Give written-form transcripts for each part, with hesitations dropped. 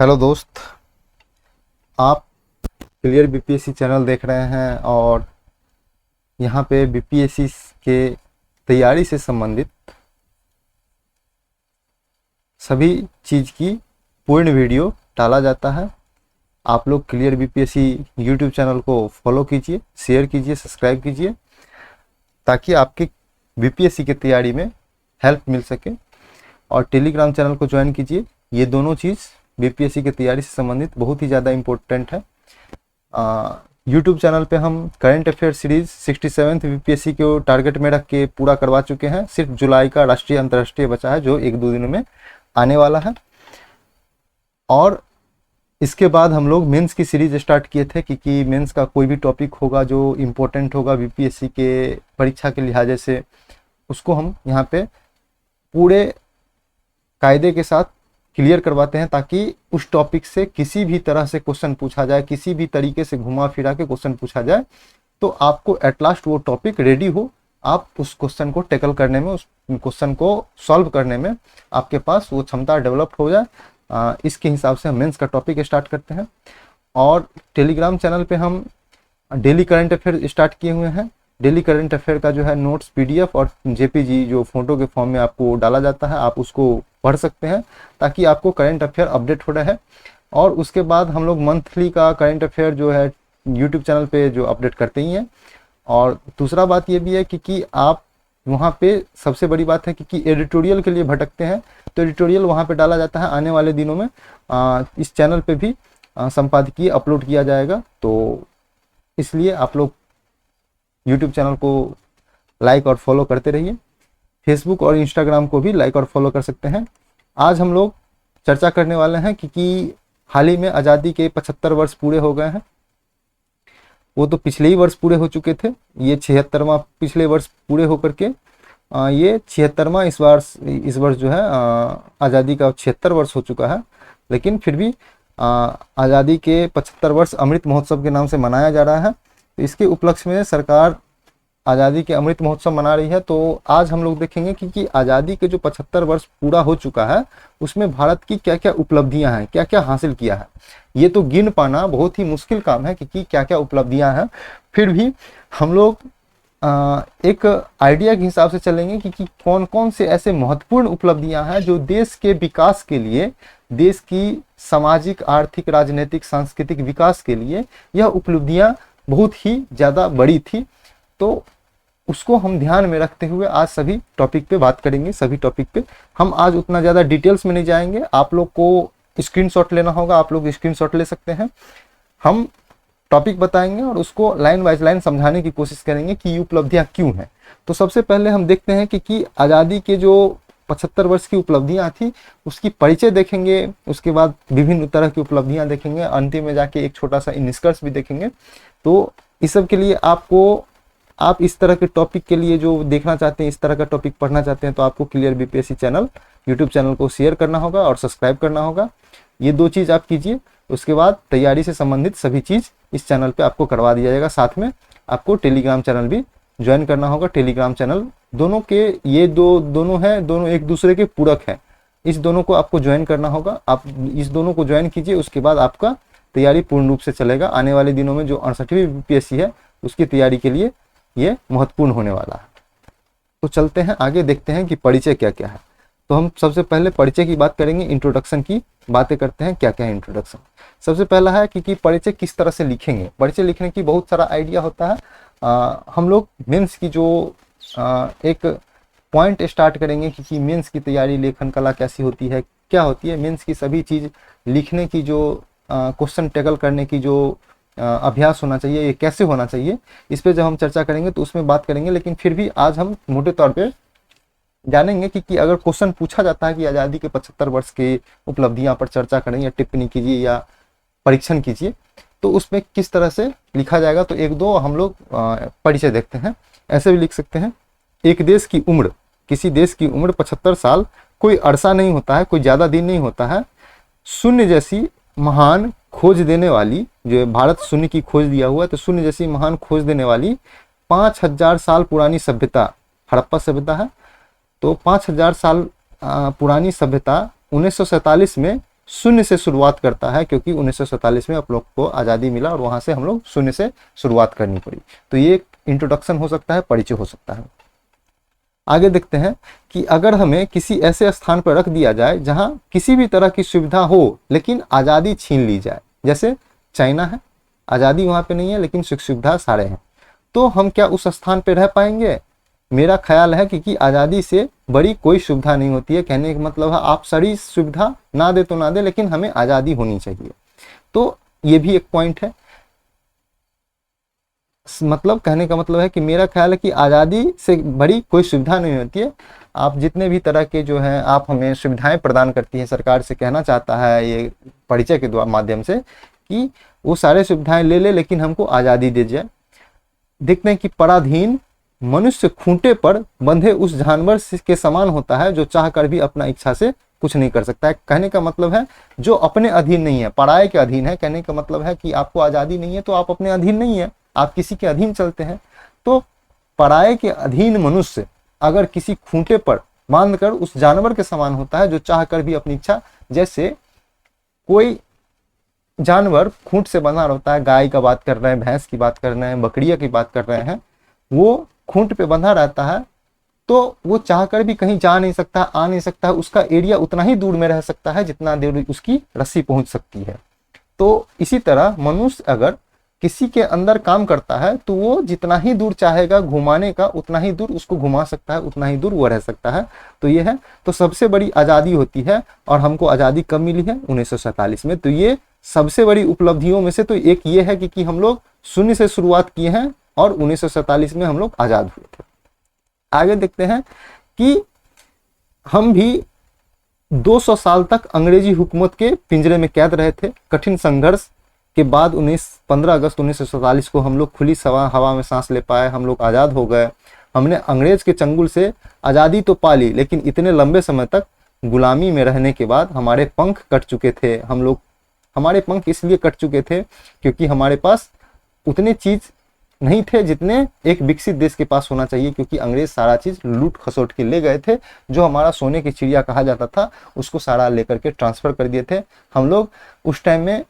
Hello दोस्त, आप clear BPSC channel देख रहे हैं और यहाँ पे बीपीएससी के तैयारी से संबंधित सभी चीज़ की पूर्ण वीडियो डाला जाता है। आप लोग क्लियर बीपीएससी यूट्यूब चैनल को फॉलो कीजिए, शेयर कीजिए, सब्सक्राइब कीजिए ताकि आपके बीपीएससी की तैयारी में हेल्प मिल सके। और टेलीग्राम चैनल को ज्वाइन कीजिए। ये दोनों चीज़ बीपीएससी की तैयारी से संबंधित बहुत ही ज़्यादा इम्पोर्टेंट है। यूट्यूब चैनल पे हम current affair series 67th BPSC को टारगेट में रख के पूरा करवा चुके हैं। सिर्फ जुलाई का राष्ट्रीय अंतर्राष्ट्रीय बचा है जो 1-2 दिनों में आने वाला है। और इसके बाद हम लोग मेंस की सीरीज स्टार्ट किए थे कि मेंस का कोई भी टॉपिक होगा जो इम्पोर्टेंट होगा बीपीएससी के परीक्षा के लिहाजे से, उसको हम यहाँ पे पूरे कायदे के साथ क्लियर करवाते हैं ताकि उस टॉपिक से किसी भी तरह से क्वेश्चन पूछा जाए, किसी भी तरीके से घुमा फिरा के क्वेश्चन पूछा जाए तो आपको एट लास्ट वो टॉपिक रेडी हो, आप उस क्वेश्चन को टैकल करने में, उस क्वेश्चन को सॉल्व करने में आपके पास वो क्षमता डेवलप हो जाए। इसके हिसाब से हम मेंस का टॉपिक स्टार्ट करते हैं। और टेलीग्राम चैनल पे हम डेली करंट अफेयर स्टार्ट किए हुए हैं। डेली करंट अफेयर का जो है नोट्स पीडीएफ और जेपीजी जो फोटो के फॉर्म में आपको डाला जाता है, आप उसको पढ़ सकते हैं ताकि आपको करंट अफेयर अपडेट हो रहा है। और उसके बाद हम लोग मंथली का करंट अफेयर जो है यूट्यूब चैनल पे जो अपडेट करते ही हैं। और दूसरा बात ये भी है कि आप वहाँ पे सबसे बड़ी बात है कि एडिटोरियल के लिए भटकते हैं तो एडिटोरियल वहाँ पे डाला जाता है। आने वाले दिनों में इस चैनल पे भी संपादकीय अपलोड किया जाएगा, तो इसलिए आप लोग यूट्यूब चैनल को लाइक और फॉलो करते रहिए। फेसबुक और इंस्टाग्राम को भी लाइक और फॉलो कर सकते हैं। आज हम लोग चर्चा करने वाले हैं कि हाल ही में आज़ादी के 75 वर्ष पूरे हो गए हैं। वो तो पिछले ही वर्ष पूरे हो चुके थे, ये 76वां पिछले वर्ष पूरे होकर के ये 76वां इस वर्ष जो है आज़ादी का 76 वर्ष हो चुका है। लेकिन फिर भी आज़ादी के 75 वर्ष अमृत महोत्सव के नाम से मनाया जा रहा है। तो इसके उपलक्ष्य में सरकार आज़ादी के अमृत महोत्सव मना रही है। तो आज हम लोग देखेंगे कि आज़ादी के जो 75 वर्ष पूरा हो चुका है उसमें भारत की क्या क्या उपलब्धियां हैं, क्या क्या हासिल किया है। ये तो गिन पाना बहुत ही मुश्किल काम है कि क्या क्या उपलब्धियां हैं। फिर भी हम लोग एक आइडिया के हिसाब से चलेंगे कि कौन कौन से ऐसे महत्वपूर्ण उपलब्धियां हैं जो देश के विकास के लिए, देश की सामाजिक, आर्थिक, राजनीतिक, सांस्कृतिक विकास के लिए यह उपलब्धियां बहुत ही ज़्यादा बड़ी थी। तो उसको हम ध्यान में रखते हुए आज सभी टॉपिक पे बात करेंगे। सभी टॉपिक पे हम आज उतना ज़्यादा डिटेल्स में नहीं जाएंगे। आप लोग को स्क्रीनशॉट लेना होगा, आप लोग स्क्रीनशॉट ले सकते हैं। हम टॉपिक बताएंगे और उसको लाइन वाइज लाइन समझाने की कोशिश करेंगे कि ये उपलब्धियाँ क्यों हैं। तो सबसे पहले हम देखते हैं कि आज़ादी के जो 75 वर्ष की उपलब्धियाँ थी उसकी परिचय देखेंगे, उसके बाद विभिन्न तरह की उपलब्धियाँ देखेंगे, अंतिम में जाके एक छोटा सा निष्कर्ष भी देखेंगे। तो इस सब के लिए आप इस तरह के टॉपिक के लिए जो देखना चाहते हैं, इस तरह का टॉपिक पढ़ना चाहते हैं, तो आपको clear BPSC channel YouTube channel को शेयर करना होगा और सब्सक्राइब करना होगा। ये 2 चीज़ आप कीजिए। उसके बाद तैयारी से संबंधित सभी चीज़ इस चैनल पे आपको करवा दिया जाएगा। साथ में आपको टेलीग्राम चैनल भी ज्वाइन करना होगा। टेलीग्राम चैनल दोनों के ये दोनों हैं, दोनों एक दूसरे के पूरक हैं। इस दोनों को आपको ज्वाइन करना होगा। आप इस दोनों को ज्वाइन कीजिए, उसके बाद आपका तैयारी पूर्ण रूप से चलेगा। आने वाले दिनों में जो 68वीं बीपीएससी है उसकी तैयारी के लिए ये महत्वपूर्ण होने वाला है। तो चलते हैं आगे, देखते हैं कि परिचय क्या क्या है। तो हम सबसे पहले परिचय की बात करेंगे, इंट्रोडक्शन की बातें करते हैं। क्या क्या है इंट्रोडक्शन। सबसे पहला है कि परिचय किस तरह से लिखेंगे। परिचय लिखने की बहुत सारा आइडिया होता है। हम लोग मेंस की जो एक पॉइंट स्टार्ट करेंगे कि मेंस की तैयारी, लेखन कला कैसी होती है, क्या होती है। मेंस की सभी चीज़ लिखने की, जो क्वेश्चन टैकल करने की जो अभ्यास होना चाहिए, ये कैसे होना चाहिए, इस पे जब हम चर्चा करेंगे तो उसमें बात करेंगे। लेकिन फिर भी आज हम मोटे तौर पे जानेंगे कि अगर क्वेश्चन पूछा जाता है कि आज़ादी के 75 वर्ष की उपलब्धियां पर चर्चा करें या टिप्पणी कीजिए या परीक्षण कीजिए, तो उसमें किस तरह से लिखा जाएगा। तो 1-2 हम लोग परिचय देखते हैं। ऐसे भी लिख सकते हैं, एक देश की उम्र, किसी देश की उम्र 75 साल कोई अरसा नहीं होता है, कोई ज़्यादा दिन नहीं होता है। शून्य जैसी महान खोज देने वाली, जो भारत शून्य की खोज दिया हुआ है, तो शून्य जैसी महान खोज देने वाली 5000 साल पुरानी सभ्यता हड़प्पा सभ्यता है। तो 5000 साल पुरानी सभ्यता 1947 में शून्य से शुरुआत करता है, क्योंकि 1947 में आप लोग को आज़ादी मिला और वहाँ से हम लोग शून्य से शुरुआत करनी पड़ी। तो ये एक इंट्रोडक्शन हो सकता है, परिचय हो सकता है। आगे देखते हैं कि अगर हमें किसी ऐसे स्थान पर रख दिया जाए जहाँ किसी भी तरह की सुविधा हो लेकिन आज़ादी छीन ली जाए, जैसे चाइना है, आज़ादी वहाँ पे नहीं है लेकिन सुख सुविधा सारे हैं, तो हम क्या उस स्थान पे रह पाएंगे? मेरा ख्याल है कि आज़ादी से बड़ी कोई सुविधा नहीं होती है। कहने का मतलब है आप सारी सुविधा ना दे तो ना दे, लेकिन हमें आज़ादी होनी चाहिए। तो ये भी एक पॉइंट है। मतलब कहने का मतलब है कि मेरा ख्याल है कि आज़ादी से बड़ी कोई सुविधा नहीं होती है। आप जितने भी तरह के जो हैं आप हमें सुविधाएं प्रदान करती है, सरकार से कहना चाहता है ये परिचय के माध्यम से कि वो सारे सुविधाएं ले ले लेकिन हमको आज़ादी दे जाए। देखते हैं कि पराधीन मनुष्य खूंटे पर बंधे उस जानवर के समान होता है जो चाहकर भी अपना इच्छा से कुछ नहीं कर सकता है। कहने का मतलब है जो अपने अधीन नहीं है, पराये के अधीन है। कहने का मतलब है कि आपको आज़ादी नहीं है तो आप अपने अधीन नहीं है, आप किसी के अधीन चलते हैं। तो पराये के अधीन मनुष्य अगर किसी खूंटे पर बांधकर उस जानवर के समान होता है जो चाहकर भी अपनी इच्छा, जैसे कोई जानवर खूंट से बंधा रहता है, गाय का बात कर रहे हैं, भैंस की बात कर रहे हैं, बकरिया की बात कर रहे हैं, वो खूंट पे बंधा रहता है तो वो चाहकर भी कहीं जा नहीं सकता, आ नहीं सकता, उसका एरिया उतना ही दूर में रह सकता है जितना देर उसकी रस्सी पहुंच सकती है। तो इसी तरह मनुष्य अगर किसी के अंदर काम करता है तो वो जितना ही दूर चाहेगा घुमाने का उतना ही दूर उसको घुमा सकता है, उतना ही दूर वो रह सकता है। तो ये है, तो सबसे बड़ी आज़ादी होती है। और हमको आज़ादी कब मिली है? 1947 में। तो ये सबसे बड़ी उपलब्धियों में से तो एक ये है कि हम लोग शून्य से शुरुआत किए हैं और 1947 में हम लोग आज़ाद हुए थे। आगे देखते हैं कि हम भी 200 साल तक अंग्रेजी हुकूमत के पिंजरे में कैद रहे थे। कठिन संघर्ष के बाद 15 अगस्त 1947 को हम लोग खुली हवा में सांस ले पाए, हम लोग आज़ाद हो गए। हमने अंग्रेज के चंगुल से आज़ादी तो पा ली, लेकिन इतने लंबे समय तक गुलामी में रहने के बाद हमारे पंख कट चुके थे। हमारे पंख इसलिए कट चुके थे क्योंकि हमारे पास उतने चीज़ नहीं थे जितने एक विकसित देश के पास होना चाहिए, क्योंकि अंग्रेज सारा चीज़ लूट खसोट के ले गए थे। जो हमारा सोने की चिड़िया कहा जाता था उसको सारा लेकर के ट्रांसफ़र कर दिए थे। हम लोग उस टाइम में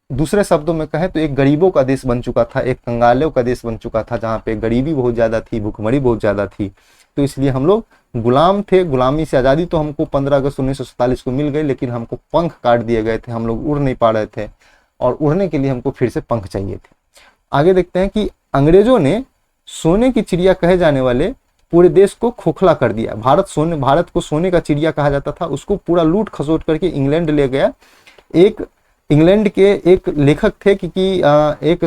दूसरे शब्दों में कहें तो एक गरीबों का देश बन चुका था, एक कंगालों का देश बन चुका था, जहाँ पे गरीबी बहुत ज़्यादा थी, भुखमरी बहुत ज़्यादा थी। तो इसलिए हम लोग गुलाम थे। गुलामी से आज़ादी तो हमको 15 अगस्त 1947 को मिल गई, लेकिन हमको पंख काट दिए गए थे, हम लोग उड़ नहीं पा रहे थे और उड़ने के लिए हमको फिर से पंख चाहिए थे। आगे देखते हैं कि अंग्रेजों ने सोने की चिड़िया कहे जाने वाले पूरे देश को खोखला कर दिया। भारत को सोने का चिड़िया कहा जाता था, उसको पूरा लूट खसोट करके इंग्लैंड ले गया। एक इंग्लैंड के एक लेखक थे कि एक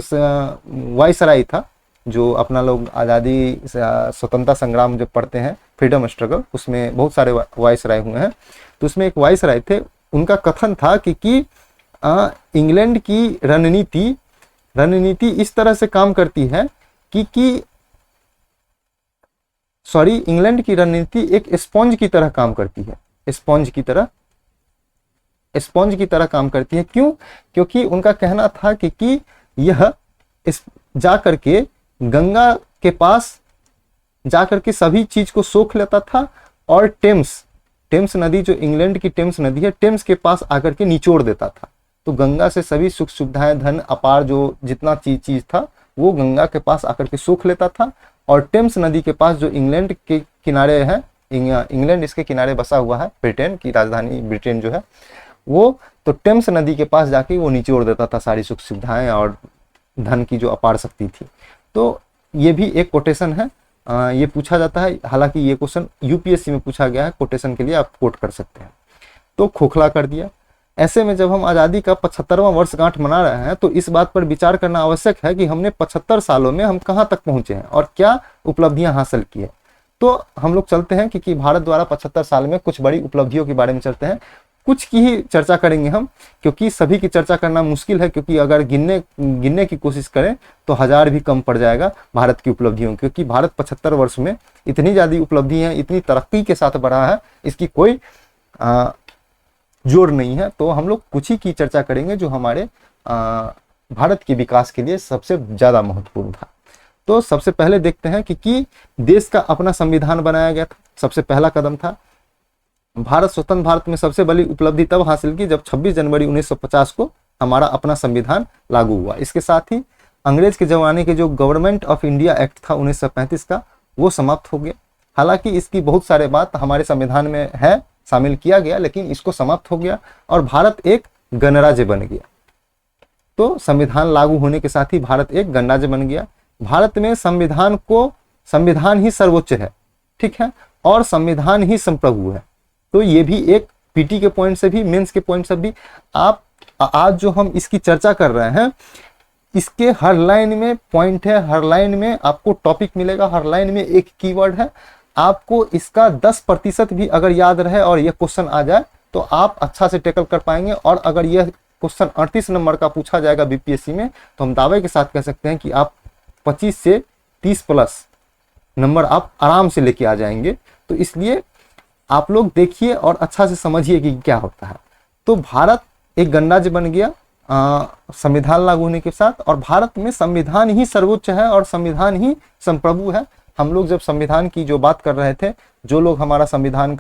वायसराय था, जो अपना लोग आज़ादी स्वतंत्रता संग्राम जब पढ़ते हैं, फ्रीडम स्ट्रगल, उसमें बहुत सारे वायसराय हुए हैं। तो उसमें एक वायसराय थे, उनका कथन था कि इंग्लैंड की रणनीति इस तरह से काम करती है इंग्लैंड की रणनीति एक स्पॉन्ज की तरह काम करती है, स्पॉन्ज की तरह काम करती है। क्यों? क्योंकि उनका कहना था कि यह जा करके गंगा के पास जा करके सभी चीज को सोख लेता था और टेम्स नदी, जो इंग्लैंड की टेम्स नदी है, टेम्स के पास आकर के निचोड़ देता था। तो गंगा से सभी सुख सुविधाएं, धन अपार, जो जितना चीज था वो गंगा के पास आकर के सोख लेता था। और टेम्स नदी के पास जो इंग्लैंड के किनारे है, इंग्लैंड इसके किनारे बसा हुआ है, ब्रिटेन की राजधानी ब्रिटेन जो है वो, तो टेम्स नदी के पास जाके वो निचोड़ देता था सारी सुख सुविधाएं और धन की जो अपार शक्ति थी। तो ये भी एक कोटेशन है, ये पूछा जाता है, हालांकि ये क्वेश्चन यूपीएससी में पूछा गया है, कोटेशन के लिए आप कोट कर सकते हैं। तो खोखला कर दिया। ऐसे में जब हम आज़ादी का 75वां वर्षगांठ मना रहे हैं तो इस बात पर विचार करना आवश्यक है कि हमने 75 सालों में हम कहाँ तक पहुँचे हैं और क्या उपलब्धियां हासिल की है। तो हम लोग चलते हैं कि भारत द्वारा 75 साल में कुछ बड़ी उपलब्धियों के बारे में चलते हैं। कुछ की ही चर्चा करेंगे हम, क्योंकि सभी की चर्चा करना मुश्किल है, क्योंकि अगर गिनने की कोशिश करें तो 1000 भी कम पड़ जाएगा भारत की उपलब्धियों, क्योंकि भारत 75 वर्ष में इतनी ज़्यादा उपलब्धि है, इतनी तरक्की के साथ बढ़ा है, इसकी कोई जोर नहीं है। तो हम लोग कुछ ही की चर्चा करेंगे जो हमारे भारत के विकास के लिए सबसे ज़्यादा महत्वपूर्ण था। तो सबसे पहले देखते हैं कि देश का अपना संविधान बनाया गया था। सबसे पहला कदम था भारत स्वतंत्र भारत में सबसे बड़ी उपलब्धि तब हासिल की जब 26 जनवरी 1950 को हमारा अपना संविधान लागू हुआ। इसके साथ ही अंग्रेज के जमाने के जो गवर्नमेंट ऑफ इंडिया एक्ट था 1935 का, वो समाप्त हो गया। हालांकि इसकी बहुत सारे बात हमारे संविधान में है, शामिल किया गया, लेकिन इसको समाप्त हो गया और भारत एक गणराज्य बन गया। तो संविधान लागू होने के साथ ही भारत एक गणराज्य बन गया। भारत में संविधान ही सर्वोच्च है, ठीक है, और संविधान ही संप्रभु है। तो ये भी एक पीटी के पॉइंट से भी, मेंस के पॉइंट से भी, आप आज जो हम इसकी चर्चा कर रहे हैं, इसके हर लाइन में पॉइंट है, हर लाइन में आपको टॉपिक मिलेगा, हर लाइन में एक कीवर्ड है। आपको इसका 10% भी अगर याद रहे और यह क्वेश्चन आ जाए तो आप अच्छा से टैकल कर पाएंगे। और अगर यह क्वेश्चन 38 नंबर का पूछा जाएगा बीपीएससी में, तो हम दावे के साथ कह सकते हैं कि आप 25 से 30 प्लस नंबर आप आराम से लेके आ जाएंगे। तो इसलिए आप लोग देखिए और अच्छा से समझिए कि क्या होता है। तो भारत एक गणराज्य बन गया संविधान लागू होने के साथ, और भारत में संविधान ही सर्वोच्च है और संविधान ही संप्रभु है। हम लोग जब संविधान की जो बात कर रहे थे, जो लोग हमारा संविधान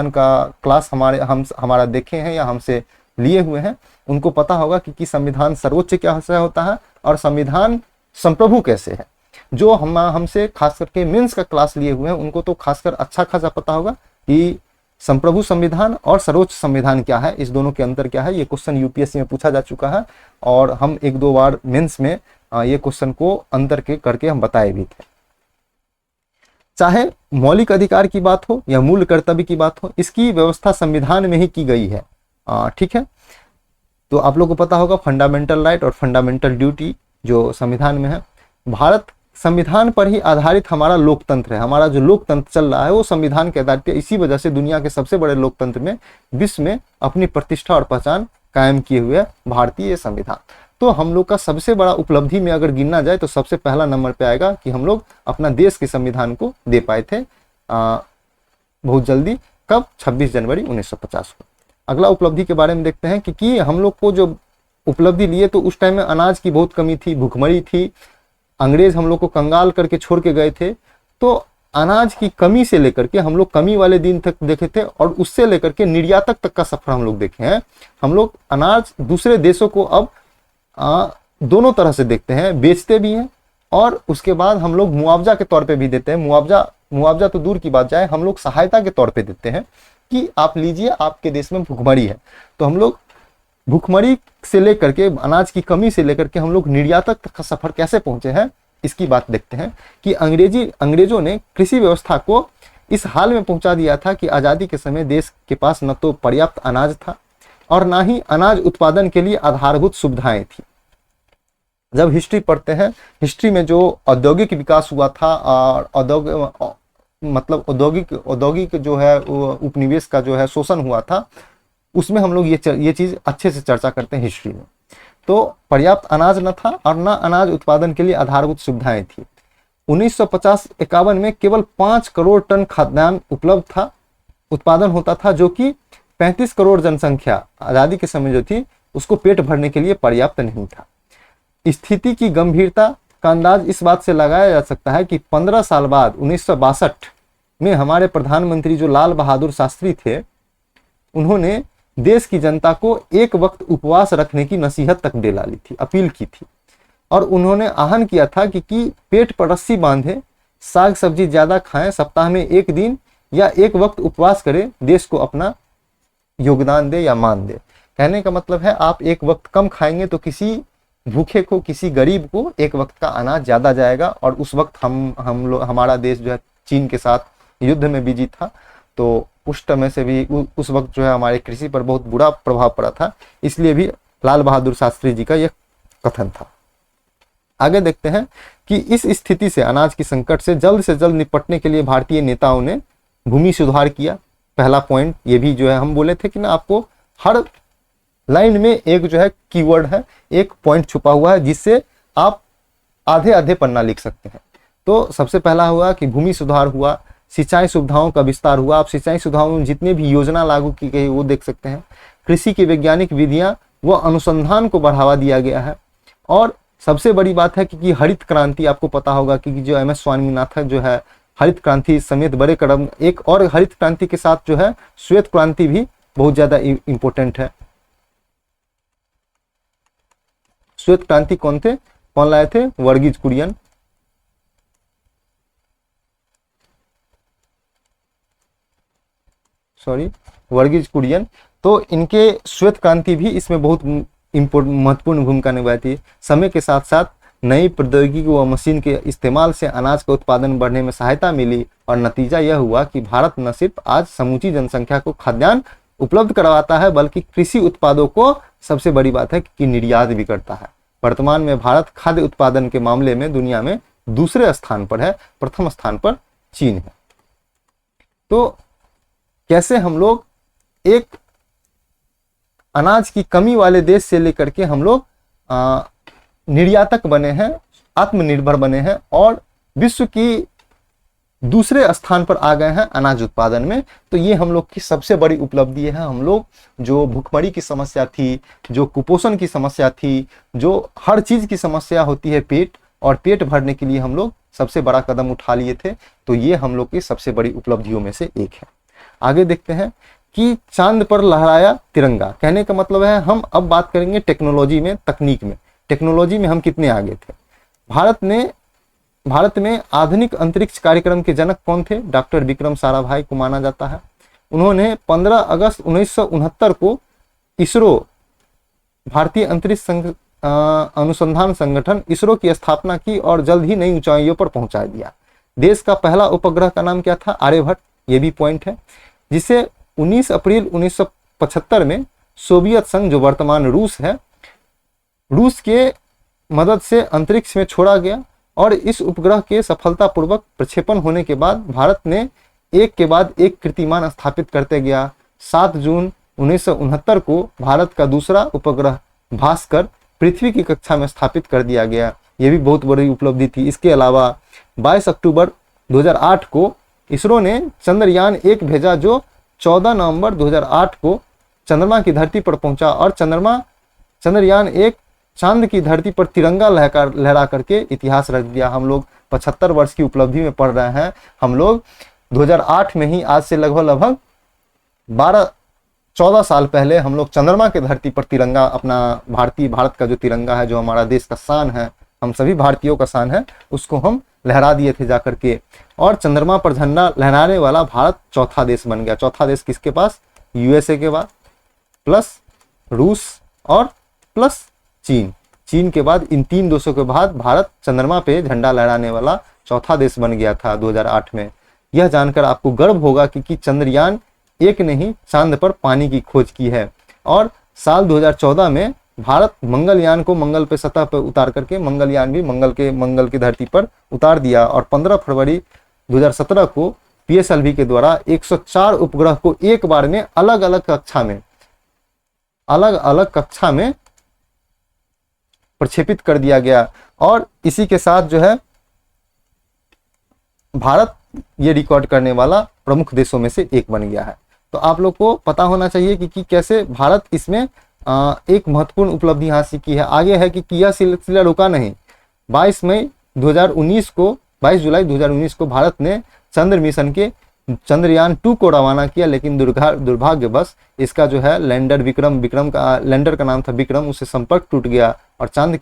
का क्लास हमारा देखे हैं या हमसे लिए हुए हैं, उनको पता होगा कि संविधान सर्वोच्च कैसे होता है और संविधान संप्रभु कैसे है। जो हमसे खास करके मेंस का क्लास लिए हुए हैं, उनको तो खासकर अच्छा खासा पता होगा कि संप्रभु संविधान और सर्वोच्च संविधान क्या है, इस दोनों के अंतर क्या है। ये क्वेश्चन यूपीएससी में पूछा जा चुका है और हम 1-2 बार मेंस में ये क्वेश्चन को अंतर के करके हम बताए भी थे। चाहे मौलिक अधिकार की बात हो या मूल कर्तव्य की बात हो, इसकी व्यवस्था संविधान में ही की गई है, ठीक है। तो आप लोगों को पता होगा फंडामेंटल राइट और फंडामेंटल ड्यूटी जो संविधान में है। भारत संविधान पर ही आधारित हमारा लोकतंत्र है। हमारा जो लोकतंत्र चल रहा है वो संविधान के आधार पर, इसी वजह से दुनिया के सबसे बड़े लोकतंत्र में, विश्व में अपनी प्रतिष्ठा और पहचान कायम किए हुए भारतीय संविधान। तो हम लोग का सबसे बड़ा उपलब्धि में अगर गिनना जाए तो सबसे पहला नंबर पे आएगा कि हम लोग अपना देश के संविधान को दे पाए थे बहुत जल्दी। कब? 26 जनवरी 1950 को। अगला उपलब्धि के बारे में देखते हैं कि हम लोग को जो उपलब्धि लिए, तो उस टाइम में अनाज की बहुत कमी थी, भुखमरी थी, अंग्रेज हम लोग को कंगाल करके छोड़ के गए थे। तो अनाज की कमी से लेकर के हम लोग कमी वाले दिन तक देखे थे और उससे लेकर के निर्यातक तक का सफर हम लोग देखे हैं। हम लोग अनाज दूसरे देशों को अब दोनों तरह से देखते हैं, बेचते भी हैं और उसके बाद हम लोग मुआवजा के तौर पे भी देते हैं। मुआवजा तो दूर की बात जाए, हम लोग सहायता के तौर पे देते हैं कि आप लीजिए, आपके देश में भुखमरी है। तो हम लोग भुखमरी से लेकर के, अनाज की कमी से लेकर के हम लोग निर्यातक तक का सफर कैसे पहुंचे हैं, इसकी बात देखते हैं कि अंग्रेजों ने कृषि व्यवस्था को इस हाल में पहुंचा दिया था कि आज़ादी के समय देश के पास न तो पर्याप्त अनाज था और ना ही अनाज उत्पादन के लिए आधारभूत सुविधाएं थी। जब हिस्ट्री पढ़ते हैं, हिस्ट्री में जो औद्योगिक विकास हुआ था और औद्योगिक जो है उपनिवेश का जो है शोषण हुआ था, उसमें हम लोग ये चीज अच्छे से चर्चा करते हैं हिस्ट्री में। तो पर्याप्त अनाज न था और न अनाज उत्पादन के लिए आधारभूत सुविधाएं थी। 1950-51 में केवल 5 करोड़ टन खाद्यान्न उपलब्ध था, उत्पादन होता था, जो कि 35 करोड़ जनसंख्या आज़ादी के समय जो थी उसको पेट भरने के लिए पर्याप्त नहीं था। स्थिति की गंभीरता का अंदाज इस बात से लगाया जा सकता है कि 15 साल बाद 1962 में हमारे प्रधानमंत्री जो लाल बहादुर शास्त्री थे, उन्होंने देश की जनता को एक वक्त उपवास रखने की नसीहत तक दे डाली थी, अपील की थी। और उन्होंने आह्वान किया था कि पेट पर रस्सी बांधे, साग सब्जी ज्यादा खाएं, सप्ताह में 1 दिन या 1 वक्त उपवास करें, देश को अपना योगदान दे या मान दे। कहने का मतलब है आप 1 वक्त कम खाएंगे तो किसी भूखे को, किसी गरीब को 1 वक्त का अनाज ज्यादा जाएगा। और उस वक्त हमारा देश जो है चीन के साथ युद्ध में बिजी था, तो उस समय से भी उस वक्त जो है हमारे कृषि पर बहुत बुरा प्रभाव पड़ा था। इसलिए भी लाल बहादुर शास्त्री जी का यह कथन था। आगे देखते हैं कि इस स्थिति से, अनाज की संकट से जल्द निपटने के लिए भारतीय नेताओं ने भूमि सुधार किया। पहला पॉइंट ये भी जो है हम बोले थे कि ना, आपको हर लाइन में एक जो है कीवर्ड है, एक पॉइंट छुपा हुआ है जिससे आप आधे पन्ना लिख सकते हैं। तो सबसे पहला हुआ कि भूमि सुधार हुआ, सिंचाई सुविधाओं का विस्तार हुआ। आप सिंचाई सुविधाओं में जितने भी योजना लागू की गई वो देख सकते हैं। कृषि की वैज्ञानिक विधियां व अनुसंधान को बढ़ावा दिया गया है। और सबसे बड़ी बात है कि हरित क्रांति, आपको पता होगा कि जो MS स्वामीनाथन जो है हरित क्रांति समेत बड़े कदम, एक और हरित क्रांति के साथ जो है श्वेत क्रांति भी बहुत ज्यादा इंपॉर्टेंट है। श्वेत क्रांति कौन लाए थे? वर्गीज कुरियन। वर्गीज कुरियन। तो इनके श्वेत क्रांति भी इसमें बहुत महत्वपूर्ण भूमिका निभाई थी। समय के साथ साथ नई प्रौद्योगिकी व मशीन के इस्तेमाल से अनाज का उत्पादन बढ़ने में सहायता मिली और नतीजा यह हुआ कि भारत न सिर्फ आज समूची जनसंख्या को खाद्यान्न उपलब्ध करवाता है बल्कि कृषि उत्पादों को, सबसे बड़ी बात है कि निर्यात भी करता है। वर्तमान में भारत खाद्य उत्पादन के मामले में दुनिया में दूसरे स्थान पर है, प्रथम स्थान पर चीन है। तो कैसे हम लोग एक अनाज की कमी वाले देश से लेकर के हम लोग निर्यातक बने हैं, आत्मनिर्भर बने हैं और विश्व की दूसरे स्थान पर आ गए हैं अनाज उत्पादन में। तो ये हम लोग की सबसे बड़ी उपलब्धि है। हम लोग जो भूखमरी की समस्या थी, जो कुपोषण की समस्या थी, जो हर चीज की समस्या होती है पेट, और पेट भरने के लिए हम लोग सबसे बड़ा कदम उठा लिए थे। तो ये हम लोग की सबसे बड़ी उपलब्धियों में से एक है। आगे देखते हैं कि चांद पर लहराया तिरंगा। कहने का मतलब है हम अब बात करेंगे टेक्नोलॉजी में, तकनीक में। टेक्नोलॉजी में हम कितने आगे थे। भारत में आधुनिक अंतरिक्ष कार्यक्रम के जनक कौन थे? डॉक्टर विक्रम साराभाई को माना जाता है। उन्होंने 15 अगस्त 1969 को इसरो, भारतीय अंतरिक्ष अनुसंधान संगठन इसरो की स्थापना की और जल्द ही नई ऊंचाइयों पर पहुंचा दिया। देश का पहला उपग्रह का नाम क्या था? आर्यभट्ट। ये भी पॉइंट है। जिसे 19 अप्रैल 1975 में सोवियत संघ, जो वर्तमान रूस है, रूस के मदद से अंतरिक्ष में छोड़ा गया। और इस उपग्रह के सफलतापूर्वक प्रक्षेपण होने के बाद भारत ने एक के बाद एक कीर्तिमान स्थापित करते गया। 7 जून 1969 को भारत का दूसरा उपग्रह भास्कर पृथ्वी की कक्षा में स्थापित कर दिया गया। यह भी बहुत बड़ी उपलब्धि थी। इसके अलावा 22 अक्टूबर 2008 को इसरो ने चंद्रयान 1 भेजा, जो 14 नवंबर 2008 को चंद्रमा की धरती पर पहुंचा। और चंद्रयान 1 चांद की धरती पर तिरंगा लहरा करके इतिहास रच दिया। हम लोग 75 वर्ष की उपलब्धि में पढ़ रहे हैं। हम लोग 2008 में ही, आज से लगभग 14 साल पहले हम लोग चंद्रमा के धरती पर तिरंगा, अपना भारत का जो तिरंगा है, जो हमारा देश का शान है, हम सभी भारतीयों का शान है, उसको हम लहरा दिए थे जाकर के। और चंद्रमा पर झंडा लहराने वाला भारत चौथा देश बन गया। चौथा देश किसके पास? यूएसए के बाद, प्लस रूस और प्लस चीन के बाद, इन 3 देशों के बाद भारत चंद्रमा पे झंडा लहराने वाला चौथा देश बन गया था 2008 में। यह जानकर आपको गर्व होगा कि चंद्रयान 1 ने ही चांद पर पानी की खोज की है। और साल 2014 में भारत मंगलयान को मंगल पे सतह पर उतार करके, मंगलयान भी मंगल की धरती पर उतार दिया। और 15 फरवरी 2017 को पीएसएलवी के द्वारा 104 उपग्रह को एक बार में अलग अलग कक्षा में प्रक्षेपित कर दिया गया। और इसी के साथ जो है भारत ये रिकॉर्ड करने वाला प्रमुख देशों में से एक बन गया है। तो आप लोग को पता होना चाहिए कि कैसे भारत इसमें एक महत्वपूर्ण उपलब्धि हासिल की है। आगे है कि यह सिलसिला रुका नहीं। 22 जुलाई 2019 को भारत ने चंद्र मिशन के चंद्रयान 2 को रवाना किया, लेकिन दुर्भाग्यवश इसका जो है लैंडर विक्रम का लैंडर का नाम था विक्रम, उससे संपर्क टूट गया और चांद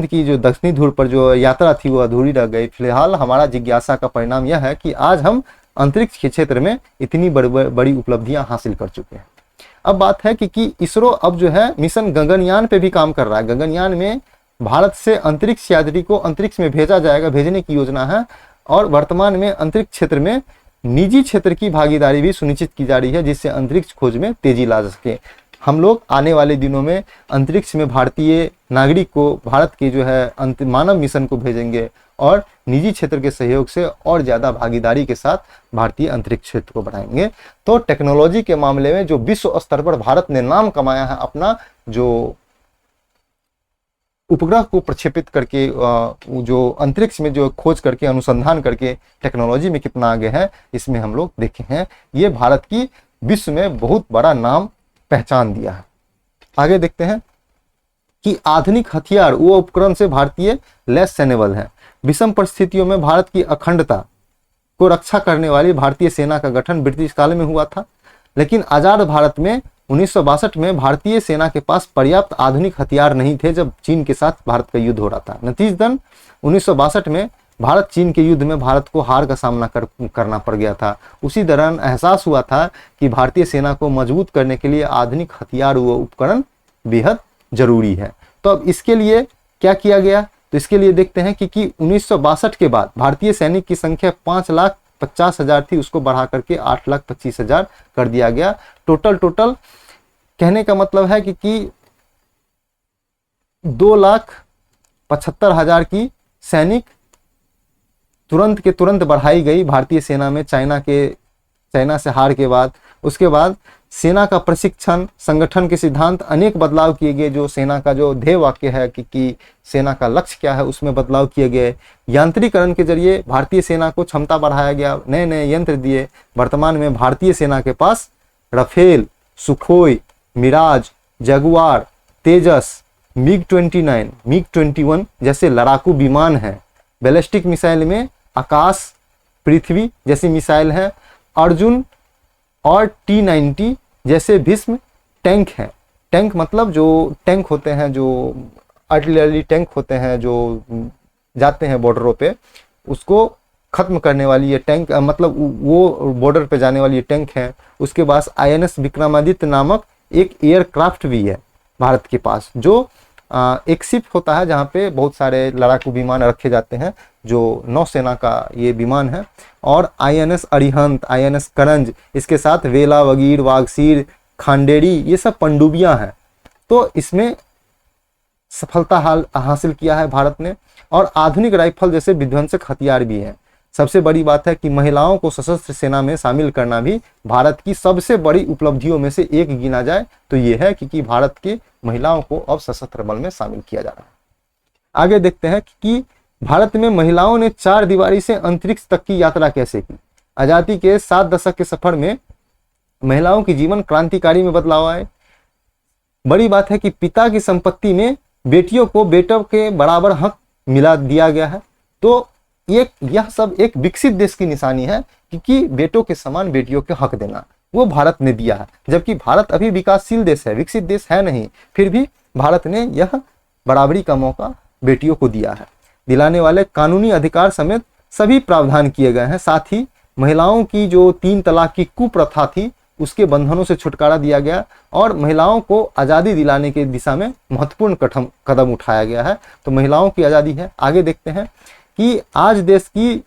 की जो दक्षिणी ध्रुव पर जो यात्रा थी वो अधूरी रह गई। फिलहाल हमारा जिज्ञासा का परिणाम यह है कि आज हम अंतरिक्ष के क्षेत्र में इतनी बड़ी उपलब्धियां हासिल कर चुके हैं। अब बात है कि इसरो अब जो है मिशन गगनयान पे भी काम कर रहा है। गगनयान में भारत से अंतरिक्ष यात्री को अंतरिक्ष में भेजा जाएगा, भेजने की योजना है। और वर्तमान में अंतरिक्ष क्षेत्र में निजी क्षेत्र की भागीदारी भी सुनिश्चित की जा रही है, जिससे अंतरिक्ष खोज में तेजी ला सके। हम लोग आने वाले दिनों में अंतरिक्ष में भारतीय नागरिक को, भारत के जो है मानव मिशन को भेजेंगे और निजी क्षेत्र के सहयोग से और ज्यादा भागीदारी के साथ भारतीय अंतरिक्ष क्षेत्र को बढ़ाएंगे। तो टेक्नोलॉजी के मामले में जो विश्व स्तर पर भारत ने नाम कमाया है, अपना जो उपग्रह को प्रक्षेपित करके, जो अंतरिक्ष में जो खोज करके, अनुसंधान करके टेक्नोलॉजी में कितना आगे है, इसमें हम लोग देखे हैं। ये भारत की विश्व में बहुत बड़ा नाम पहचान दिया है। आगे देखते हैं कि आधुनिक हथियार वो उपकरण से भारतीय लैस सैन्य बल है। विषम परिस्थितियों में भारत की अखंडता को रक्षा करने वाली भारतीय सेना का गठन ब्रिटिश काल में हुआ था। लेकिन आज़ाद भारत में 1962 में भारतीय सेना के पास पर्याप्त आधुनिक हथियार नहीं थे जब चीन के साथ भारत का युद्ध हो रहा था। नतीजतन 1962 में भारत चीन के युद्ध में भारत को हार का सामना करना पड़ गया था। उसी दौरान एहसास हुआ था कि भारतीय सेना को मजबूत करने के लिए आधुनिक हथियार व उपकरण बेहद जरूरी है। तो अब इसके लिए क्या किया गया, तो इसके लिए देखते हैं कि 1962 के बाद भारतीय सैनिक की संख्या 5,50,000 थी, उसको बढ़ा करके 8,25,000 कर दिया गया। टोटल कहने का मतलब है कि 2,75,000 की सैनिक तुरंत के तुरंत बढ़ाई गई भारतीय सेना में चाइना से हार के बाद। उसके बाद सेना का प्रशिक्षण, संगठन के सिद्धांत, अनेक बदलाव किए गए। जो सेना का जो ध्येय वाक्य है कि सेना का लक्ष्य क्या है, उसमें बदलाव किए गए। यांत्रिकरण के जरिए भारतीय सेना को क्षमता बढ़ाया गया, नए नए यंत्र दिए। वर्तमान में भारतीय सेना के पास राफेल, सुखोई, मिराज, जगुआर, तेजस, मिग-29, मिग-21 जैसे लड़ाकू विमान हैं। बैलिस्टिक मिसाइल में आकाश, पृथ्वी जैसी मिसाइल है। अर्जुन और T-90 जैसे भीष्म टैंक हैं। टैंक मतलब जो टैंक होते हैं, जो आर्टिलरी टैंक होते हैं जो जाते हैं बॉर्डरों पे, उसको खत्म करने वाली ये टैंक, मतलब वो बॉर्डर पे जाने वाली ये टैंक है। उसके बाद INS विक्रमादित्य नामक एक एयरक्राफ्ट भी है भारत के पास, जो एक शिप होता है जहाँ पे बहुत सारे लड़ाकू विमान रखे जाते हैं, जो नौसेना का ये विमान है। और INS अरिहंत, INS करंज, इसके साथ वेला, वगीर, वागसीर, खांडेरी, ये सब पनडुब्बियां हैं। तो इसमें सफलता हासिल किया है भारत ने। और आधुनिक राइफल जैसे विध्वंसक हथियार भी हैं। सबसे बड़ी बात है कि महिलाओं को सशस्त्र सेना में शामिल करना भी भारत की सबसे बड़ी उपलब्धियों में से एक गिना जाए तो ये है कि भारत के महिलाओं को अब सशस्त्र बल में शामिल किया जा रहा है। आगे देखते हैं कि भारत में महिलाओं ने 4 दीवारी से अंतरिक्ष तक की यात्रा कैसे की। आजादी के 7 दशक के सफर में महिलाओं की जीवन क्रांतिकारी में बदलाव आए। बड़ी बात है कि पिता की संपत्ति में बेटियों को बेटों के बराबर हक मिला दिया गया है। तो यह सब एक विकसित देश की निशानी है कि बेटों के समान बेटियों के हक देना वो भारत ने दिया है। जबकि भारत अभी विकासशील देश है, विकसित देश है नहीं, फिर भी भारत ने यह बराबरी का मौका बेटियों को दिया है। दिलाने वाले कानूनी अधिकार समेत सभी प्रावधान किए गए हैं। साथ ही महिलाओं की जो 3 तलाक की कुप्रथा थी उसके बंधनों से छुटकारा दिया गया और महिलाओं को आज़ादी दिलाने की दिशा में महत्वपूर्ण कदम उठाया गया है। तो महिलाओं की आज़ादी है। आगे देखते हैं कि आज देश की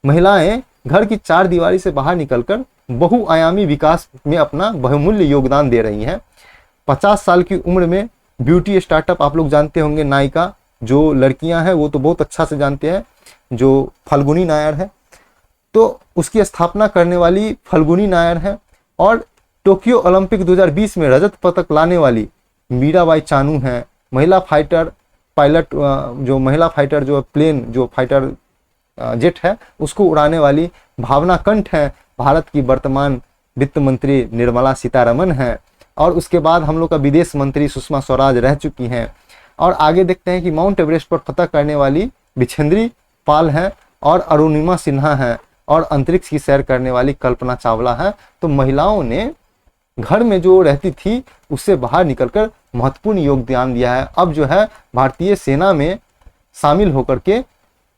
महिलाएं घर की 4 दीवारी से बाहर निकलकर बहुआयामी विकास में अपना बहुमूल्य योगदान दे रही हैं। 50 साल की उम्र में ब्यूटी स्टार्टअप आप लोग जानते होंगे, नायिका जो लड़कियां हैं वो तो बहुत अच्छा से जानते हैं, जो फल्गुनी नायर है, तो उसकी स्थापना करने वाली फल्गुनी नायर है। और टोक्यो ओलंपिक 2020 में रजत पदक लाने वाली मीराबाई चानू हैं। महिला फाइटर पायलट, जो महिला फाइटर जो प्लेन जो फाइटर जेट है उसको उड़ाने वाली भावना कंठ है। भारत की वर्तमान वित्त मंत्री निर्मला सीतारमण है। और उसके बाद हम लोग का विदेश मंत्री सुषमा स्वराज रह चुकी हैं। और आगे देखते हैं कि माउंट एवरेस्ट पर फतह करने वाली बिछेंद्री पाल हैं और अरुणिमा सिन्हा हैं और अंतरिक्ष की सैर करने वाली कल्पना चावला है। तो महिलाओं ने घर में जो रहती थी उससे बाहर निकलकर महत्वपूर्ण योगदान दिया है। अब जो है भारतीय सेना में शामिल होकर के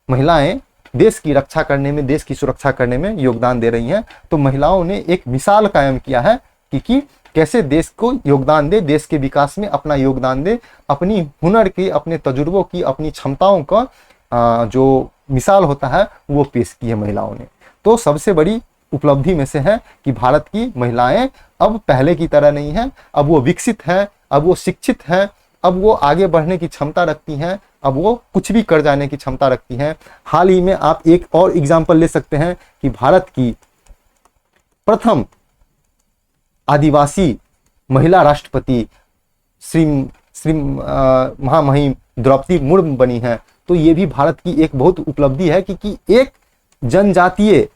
महिलाएं देश की रक्षा करने में, देश की सुरक्षा करने में योगदान दे रही हैं। तो महिलाओं ने एक मिसाल कायम किया है कि कैसे देश को योगदान दे, देश के विकास में अपना योगदान दे, अपनी हुनर की, अपने तजुर्बों की, अपनी क्षमताओं का जो मिसाल होता है वो पेश की है महिलाओं ने। तो सबसे बड़ी उपलब्धि में से है कि भारत की महिलाएं अब पहले की तरह नहीं है, अब वो विकसित है, अब वो शिक्षित है, अब वो आगे बढ़ने की क्षमता रखती हैं, अब वो कुछ भी कर जाने की क्षमता रखती हैं। हाल ही में आप एक और एग्जाम्पल ले सकते हैं कि भारत की प्रथम आदिवासी महिला राष्ट्रपति श्री महामहिम द्रौपदी मुर्मू बनी है। तो ये भी भारत की एक बहुत उपलब्धि है कि एक जनजातीय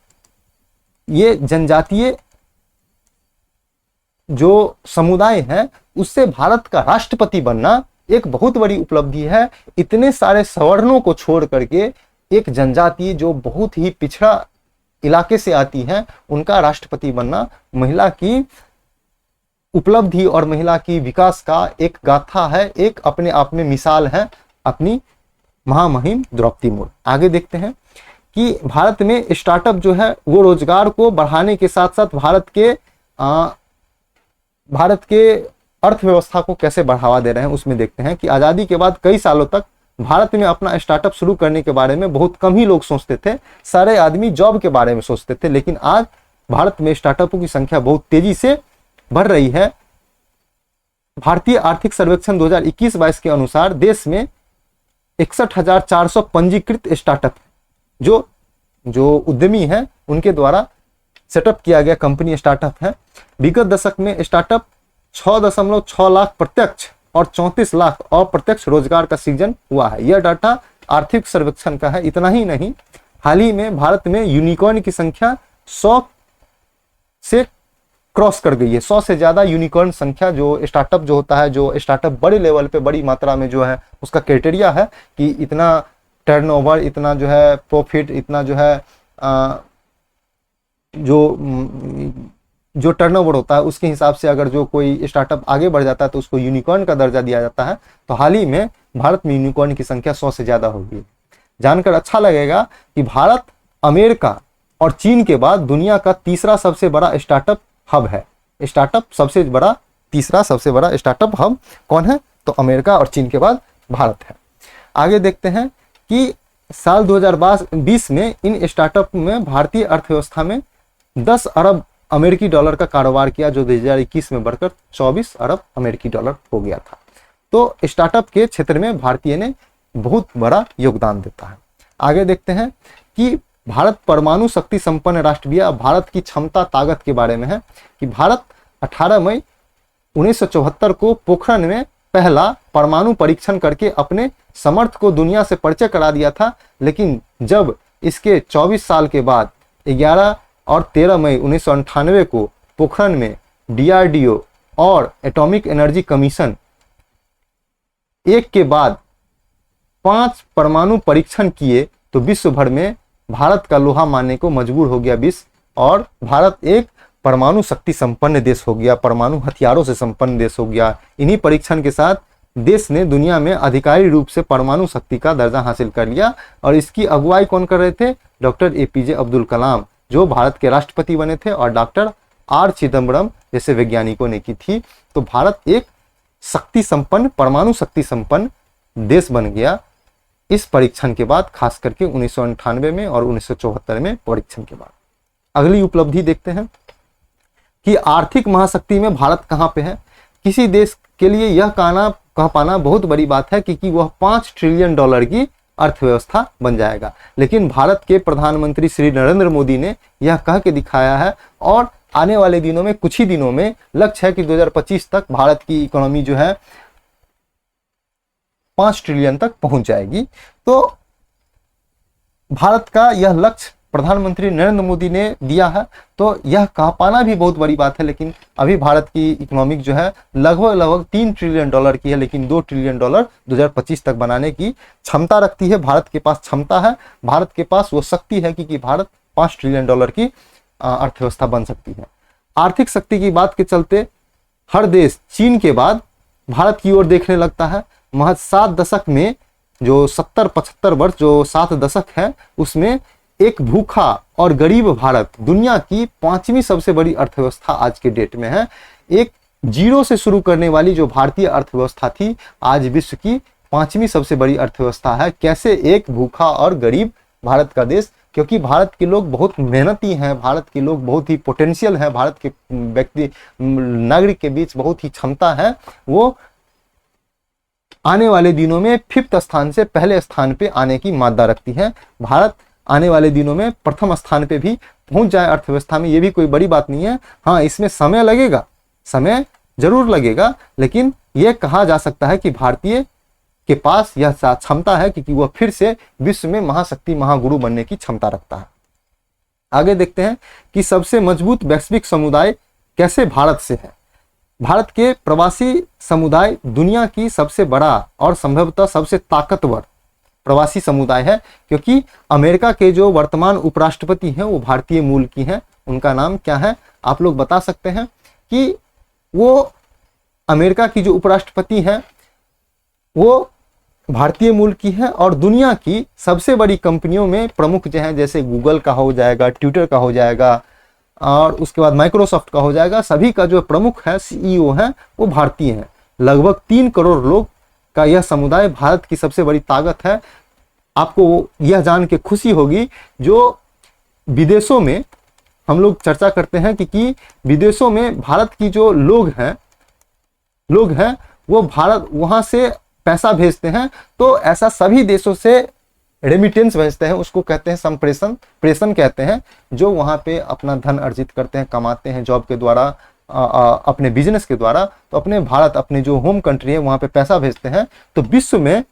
जो समुदाय है उससे भारत का राष्ट्रपति बनना एक बहुत बड़ी उपलब्धि है। इतने सारे सवर्णों को छोड़ करके एक जनजाति जो बहुत ही पिछड़ा इलाके से आती है, उनका राष्ट्रपति बनना महिला की उपलब्धि और महिला की विकास का एक गाथा है, एक अपने आप में मिसाल है अपनी महामहिम द्रौपदी मुर्मू। आगे देखते हैं कि भारत में स्टार्टअप जो है वो रोजगार को बढ़ाने के साथ साथ भारत के अर्थव्यवस्था को कैसे बढ़ावा दे रहे हैं, उसमें देखते हैं कि आज़ादी के बाद कई सालों तक भारत में अपना स्टार्टअप शुरू करने के बारे में बहुत कम ही लोग सोचते थे। सारे आदमी जॉब के बारे में सोचते थे, लेकिन आज भारत में स्टार्टअपों की संख्या बहुत तेजी से बढ़ रही है। भारतीय आर्थिक सर्वेक्षण 2021-22 के अनुसार देश में 61,400 पंजीकृत स्टार्टअप जो उद्यमी हैं उनके द्वारा सेटअप किया गया कंपनी स्टार्टअप है। विगत दशक में स्टार्टअप 6.6 लाख प्रत्यक्ष और 34 लाख अप्रत्यक्ष रोजगार का सृजन हुआ है। यह डाटा आर्थिक सर्वेक्षण का है। इतना ही नहीं, हाल ही में भारत में यूनिकॉर्न की संख्या 100 से क्रॉस कर गई है। 100 से ज्यादा यूनिकॉर्न संख्या जो स्टार्टअप जो होता है, जो स्टार्टअप बड़े लेवल पे बड़ी मात्रा में जो है उसका क्राइटेरिया है कि इतना टर्नओवर, इतना जो है प्रॉफिट, इतना जो है जो टर्नओवर होता है उसके हिसाब से अगर जो कोई स्टार्टअप आगे बढ़ जाता है तो उसको यूनिकॉर्न का दर्जा दिया जाता है। तो हाल ही में भारत में यूनिकॉर्न की संख्या 100 से ज्यादा होगी। जानकर अच्छा लगेगा कि भारत अमेरिका और चीन के बाद दुनिया का तीसरा सबसे बड़ा स्टार्टअप हब है। तीसरा सबसे बड़ा स्टार्टअप हब कौन है? तो अमेरिका और चीन के बाद भारत है। आगे देखते हैं कि साल 2020 में इन स्टार्टअप में भारतीय अर्थव्यवस्था में 10 अरब अमेरिकी डॉलर का कारोबार किया, जो 2021 में बढ़कर 24 अरब अमेरिकी डॉलर हो गया था। तो स्टार्टअप के क्षेत्र में भारतीय ने बहुत बड़ा योगदान देता है। आगे देखते हैं कि भारत परमाणु शक्ति संपन्न राष्ट्र भी है। भारत की क्षमता ताकत के बारे में है कि भारत 18 मई 1974 को पोखरण में पहला परमाणु परीक्षण करके अपने समर्थ को दुनिया से परिचय करा दिया था। लेकिन जब इसके 24 साल के बाद 11 और 13 मई 1998 को पोखरण में DRDO और एटॉमिक एनर्जी कमीशन एक के बाद 5 परमाणु परीक्षण किए तो विश्व भर में भारत का लोहा मानने को मजबूर हो गया विश्व, और भारत एक परमाणु शक्ति संपन्न देश हो गया, परमाणु हथियारों से संपन्न देश हो गया। इन्हीं परीक्षण के साथ देश ने दुनिया में आधिकारिक रूप से परमाणु शक्ति का दर्जा हासिल कर लिया। और इसकी अगुवाई कौन कर रहे थे? डॉक्टर APJ अब्दुल कलाम, जो भारत के राष्ट्रपति बने थे, और डॉक्टर R चिदम्बरम जैसे वैज्ञानिकों ने की थी। तो भारत एक शक्ति संपन्न, परमाणु शक्ति संपन्न देश बन गया इस परीक्षण के बाद, खास करके 1998 में और 1974 में परीक्षण के बाद। अगली उपलब्धि देखते हैं कि आर्थिक महाशक्ति में भारत कहाँ पे है। किसी देश के लिए यह कह पाना बहुत बड़ी बात है कि वह 5 ट्रिलियन डॉलर की अर्थव्यवस्था बन जाएगा, लेकिन भारत के प्रधानमंत्री श्री नरेंद्र मोदी ने यह कह के दिखाया है, और आने वाले दिनों में, कुछ ही दिनों में लक्ष्य है कि 2025 तक भारत की इकोनॉमी जो है 5 ट्रिलियन तक पहुंच जाएगी। तो भारत का यह लक्ष्य प्रधानमंत्री नरेंद्र मोदी ने दिया है, तो यह कह पाना भी बहुत बड़ी बात है। लेकिन अभी भारत की इकोनॉमिक जो है लगभग 3 ट्रिलियन डॉलर की है, लेकिन 2 ट्रिलियन डॉलर 2025 तक बनाने की क्षमता रखती है। भारत के पास क्षमता है, भारत के पास वो शक्ति है कि भारत 5 ट्रिलियन डॉलर की अर्थव्यवस्था बन सकती है। आर्थिक शक्ति की बात के चलते हर देश चीन के बाद भारत की ओर देखने लगता है। महज 7 दशक में, जो 70-75 वर्ष, जो 7 दशक है, उसमें एक भूखा और गरीब भारत दुनिया की 5वीं सबसे बड़ी अर्थव्यवस्था आज के डेट में है। एक जीरो से शुरू करने वाली जो भारतीय अर्थव्यवस्था थी, आज विश्व की 5वीं सबसे बड़ी अर्थव्यवस्था है। कैसे? एक भूखा और गरीब भारत का देश, क्योंकि भारत के लोग बहुत मेहनती हैं, भारत के लोग बहुत ही पोटेंशियल हैं, भारत के व्यक्ति नागरिक के बीच बहुत ही क्षमता है। वो आने वाले दिनों में 5th स्थान से पहले स्थान पे आने की मादा रखती है। भारत आने वाले दिनों में प्रथम स्थान पे भी पहुंच जाए अर्थव्यवस्था में, ये भी कोई बड़ी बात नहीं है। हाँ, इसमें समय लगेगा, समय जरूर लगेगा, लेकिन यह कहा जा सकता है कि भारतीय के पास यह क्षमता है कि वह फिर से विश्व में महाशक्ति, महागुरु बनने की क्षमता रखता है। आगे देखते हैं कि सबसे मजबूत वैश्विक समुदाय कैसे भारत से है। भारत के प्रवासी समुदाय दुनिया की सबसे बड़ा और संभवतः सबसे ताकतवर प्रवासी समुदाय है, क्योंकि अमेरिका के जो वर्तमान उपराष्ट्रपति हैं वो भारतीय मूल की हैं। उनका नाम क्या है आप लोग बता सकते हैं कि वो अमेरिका की जो उपराष्ट्रपति हैं वो भारतीय मूल की है और दुनिया की सबसे बड़ी कंपनियों में प्रमुख जो हैं, जैसे गूगल का हो जाएगा, ट्विटर का हो जाएगा और उसके बाद माइक्रोसॉफ्ट का हो जाएगा, सभी का जो प्रमुख है सीईओ है वो भारतीय हैं। लगभग 3 करोड़ लोग का यह समुदाय भारत की सबसे बड़ी ताकत है। आपको यह जान के खुशी होगी, जो विदेशों में हम लोग चर्चा करते हैं कि विदेशों में भारत की जो लोग हैं वो भारत वहां से पैसा भेजते हैं, तो ऐसा सभी देशों से रेमिटेंस भेजते हैं, उसको कहते हैं संप्रेषण, प्रेषण कहते हैं, जो वहां पे अपना धन अर्जित करते हैं, कमाते हैं जॉब के द्वारा, अपने बिजनेस के द्वारा, तो अपने भारत, अपने जो होम कंट्री है वहां पे पैसा भेजते हैं। तो विश्व में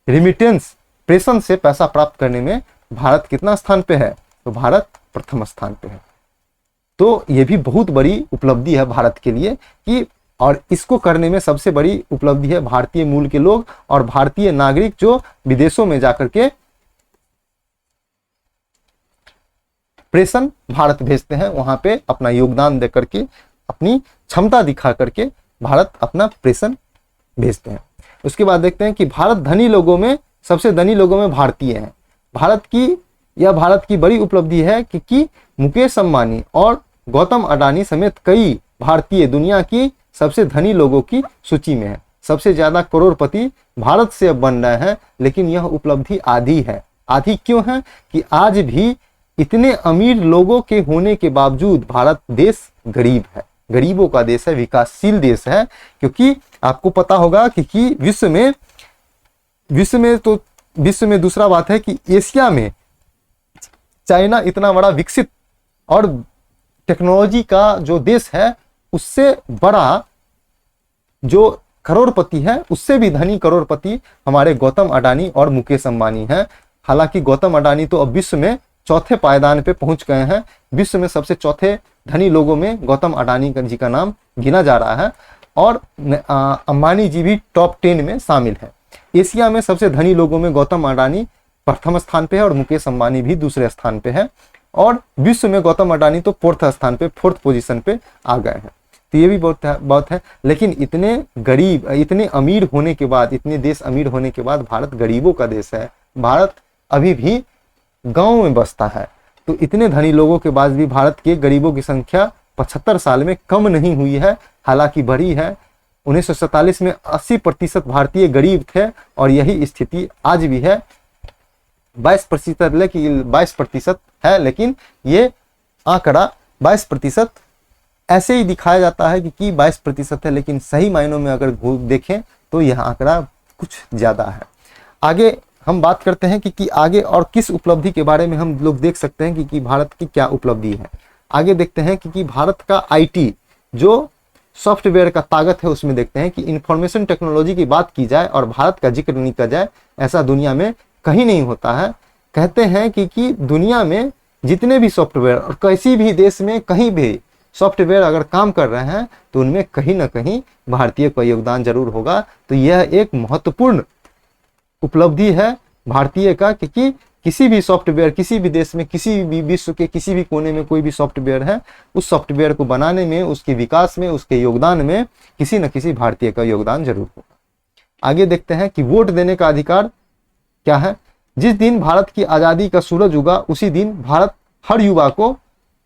रेमिटेंस, प्रेषण से पैसा प्राप्त करने में भारत कितना स्थान पे है? तो भारत प्रथम स्थान पे है। तो ये भी बहुत बड़ी उपलब्धि है भारत के लिए कि, और इसको करने में सबसे बड़ी उपलब्धि है भारतीय मूल के लोग और भारतीय नागरिक जो विदेशों में जाकर के प्रेषण भारत भेजते हैं, वहां पे अपना योगदान दे करके, अपनी क्षमता दिखा करके भारत अपना प्रेषण भेजते हैं। उसके बाद देखते हैं कि भारत धनी लोगों में, सबसे धनी लोगों में भारतीय हैं। भारत की बड़ी उपलब्धि है कि मुकेश अंबानी और गौतम अडानी समेत कई भारतीय दुनिया की सबसे धनी लोगों की सूची में है। सबसे ज्यादा करोड़पति भारत से अब बन रहे हैं, लेकिन यह उपलब्धि आधी है। आधी क्यों है? कि आज भी इतने अमीर लोगों के होने के बावजूद भारत देश गरीब है, गरीबों का देश है, विकासशील देश है। क्योंकि आपको पता होगा कि विश्व में दूसरा बात है कि एशिया में चाइना इतना बड़ा विकसित और टेक्नोलॉजी का जो देश है, उससे बड़ा जो करोड़पति है, उससे भी धनी करोड़पति हमारे गौतम अडानी और मुकेश अंबानी हैं। हालांकि गौतम अडानी तो अब विश्व में चौथे पायदान पे पहुंच गए हैं। विश्व में सबसे चौथे धनी लोगों में गौतम अडानी जी का नाम गिना जा रहा है और अंबानी जी भी टॉप 10 में शामिल है। एशिया में सबसे धनी लोगों में गौतम अडानी प्रथम स्थान पे है और मुकेश अंबानी भी दूसरे स्थान पे है, और विश्व में गौतम अडानी तो 4th स्थान पे, 4th पोजीशन पे आ गए हैं। तो ये भी बहुत है। लेकिन इतने गरीब, इतने अमीर होने के बाद, इतने देश अमीर होने के बाद भारत गरीबों का देश है। भारत अभी भी गांव में बसता है। तो इतने धनी लोगों के बाद भी भारत के गरीबों की संख्या 75 साल में कम नहीं हुई है, हालांकि बढ़ी है। 1947 में 80% भारतीय गरीब थे और यही स्थिति आज भी है। 22% है, लेकिन ये आंकड़ा 22% ऐसे ही दिखाया जाता है कि 22% है, लेकिन सही मायनों में अगर देखें तो यह आंकड़ा कुछ ज्यादा है। आगे हम बात करते हैं कि आगे और किस उपलब्धि के बारे में हम लोग देख सकते हैं कि भारत की क्या उपलब्धि है। आगे देखते हैं कि भारत का आईटी जो सॉफ्टवेयर का ताकत है, उसमें देखते हैं कि इंफॉर्मेशन टेक्नोलॉजी की बात की जाए और भारत का जिक्र नहीं किया जाए, ऐसा दुनिया में कहीं नहीं होता है। कहते हैं कि दुनिया में जितने भी सॉफ्टवेयर और किसी भी देश में कहीं भी सॉफ्टवेयर अगर काम कर रहे हैं तो उनमें कहीं ना कहीं भारतीय का योगदान जरूर होगा। तो यह एक महत्वपूर्ण उपलब्धि है भारतीय का, क्योंकि किसी भी सॉफ्टवेयर, किसी भी देश में, किसी भी विश्व के किसी भी कोने में कोई भी सॉफ्टवेयर है, उस सॉफ्टवेयर को बनाने में, उसके विकास में, उसके योगदान में किसी न किसी भारतीय का योगदान जरूर होगा। आगे देखते हैं कि वोट देने का अधिकार क्या है। जिस दिन भारत की आजादी का सूरज उगा उसी दिन भारत हर युवा को,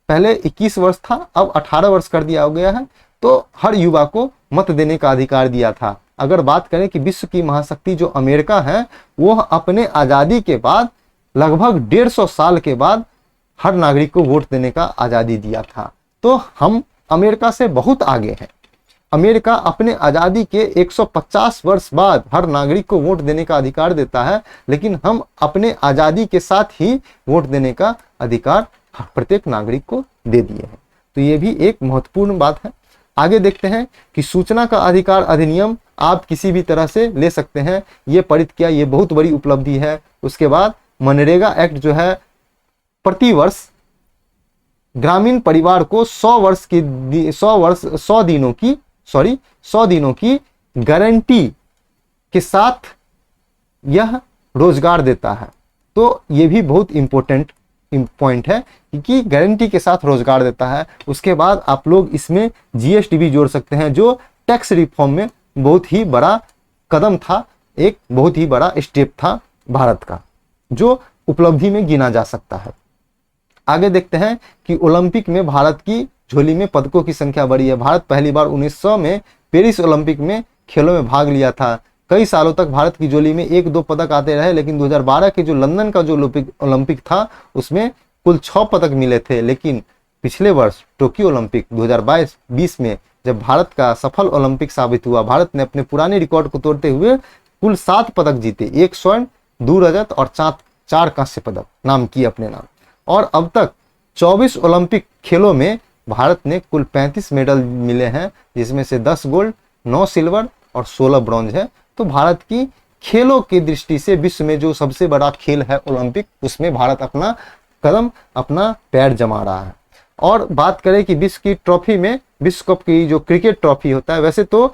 पहले 21 वर्ष था, अब 18 वर्ष कर दिया गया है, तो हर युवा को मत देने का अधिकार दिया था। अगर बात करें कि विश्व की महाशक्ति जो अमेरिका है, वो अपने आजादी के बाद लगभग 150 साल के बाद हर नागरिक को वोट देने का आजादी दिया था। तो हम अमेरिका से बहुत आगे हैं। अमेरिका अपने आजादी के 150 वर्ष बाद हर नागरिक को वोट देने का अधिकार देता है, लेकिन हम अपने आजादी के साथ ही वोट देने का अधिकार प्रत्येक नागरिक को दे दिए हैं। तो ये भी एक महत्वपूर्ण बात है। आगे देखते हैं कि सूचना का अधिकार अधिनियम आप किसी भी तरह से ले सकते हैं, ये पारित किया, ये बहुत बड़ी उपलब्धि है। उसके बाद मनरेगा एक्ट जो है, प्रति वर्ष ग्रामीण परिवार को 100 दिनों की गारंटी के साथ यह रोजगार देता है। तो ये भी बहुत इम्पोर्टेंट पॉइंट है कि गारंटी के साथ रोजगार देता है। उसके बाद आप लोग इसमें जीएसटी भी जोड़ सकते हैं, जो टैक्स रिफॉर्म में बहुत ही बड़ा कदम था, एक बहुत ही बड़ा स्टेप था भारत का, जो उपलब्धि में गिना जा सकता है। आगे देखते हैं कि ओलंपिक में भारत की झोली में पदकों की संख्या बढ़ी है। भारत पहली बार 1900 में पेरिस ओलंपिक में खेलों में भाग लिया था। कई सालों तक भारत की झोली में 1-2 पदक आते रहे, लेकिन 2012 के जो लंदन का जो ओलंपिक था उसमें कुल 6 पदक मिले थे। लेकिन पिछले वर्ष टोक्यो ओलंपिक 2022 में जब भारत का सफल ओलंपिक साबित हुआ, भारत ने अपने पुराने रिकॉर्ड को तोड़ते हुए कुल 7 पदक जीते, 1 स्वर्ण, 2 रजत और 4 कांस्य पदक नाम किए अपने नाम। और अब तक 24 ओलंपिक खेलों में भारत ने कुल 35 मेडल मिले हैं, जिसमें से 10 गोल्ड, 9 सिल्वर और 16 ब्रॉन्ज है। तो भारत की खेलों की दृष्टि से विश्व में जो सबसे बड़ा खेल है ओलंपिक, उसमें भारत अपना कदम, अपना पैर जमा रहा है। और बात करें कि विश्व की ट्रॉफी में, विश्व कप की जो क्रिकेट ट्रॉफी होता है, वैसे तो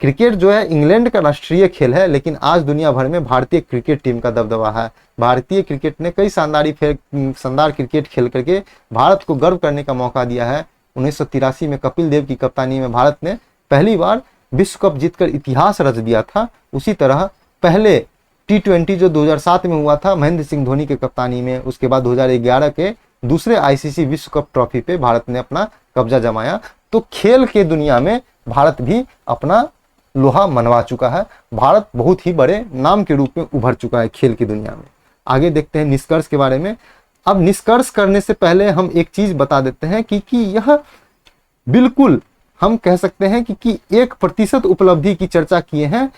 क्रिकेट जो है इंग्लैंड का राष्ट्रीय खेल है, लेकिन आज दुनिया भर में भारतीय क्रिकेट टीम का दबदबा है। भारतीय क्रिकेट ने कई शानदार क्रिकेट खेल करके भारत को गर्व करने का मौका दिया है। 1983 में कपिल देव की कप्तानी में भारत ने पहली बार विश्व कप जीतकर इतिहास रच दिया था। उसी तरह पहले T20 जो 2007 में हुआ था महेंद्र सिंह धोनी के कप्तानी में, उसके बाद 2011 के दूसरे आईसीसी विश्व कप ट्रॉफी पे भारत ने अपना कब्जा जमाया। तो खेल के दुनिया में भारत भी अपना लोहा मनवा चुका है। भारत बहुत ही बड़े नाम के रूप में उभर चुका है खेल की दुनिया में। आगे देखते हैं निष्कर्ष के बारे में। अब निष्कर्ष करने से पहले हम एक चीज बता देते हैं कि यह बिल्कुल हम कह सकते हैं कि 1% उपलब्धि की चर्चा किए हैं,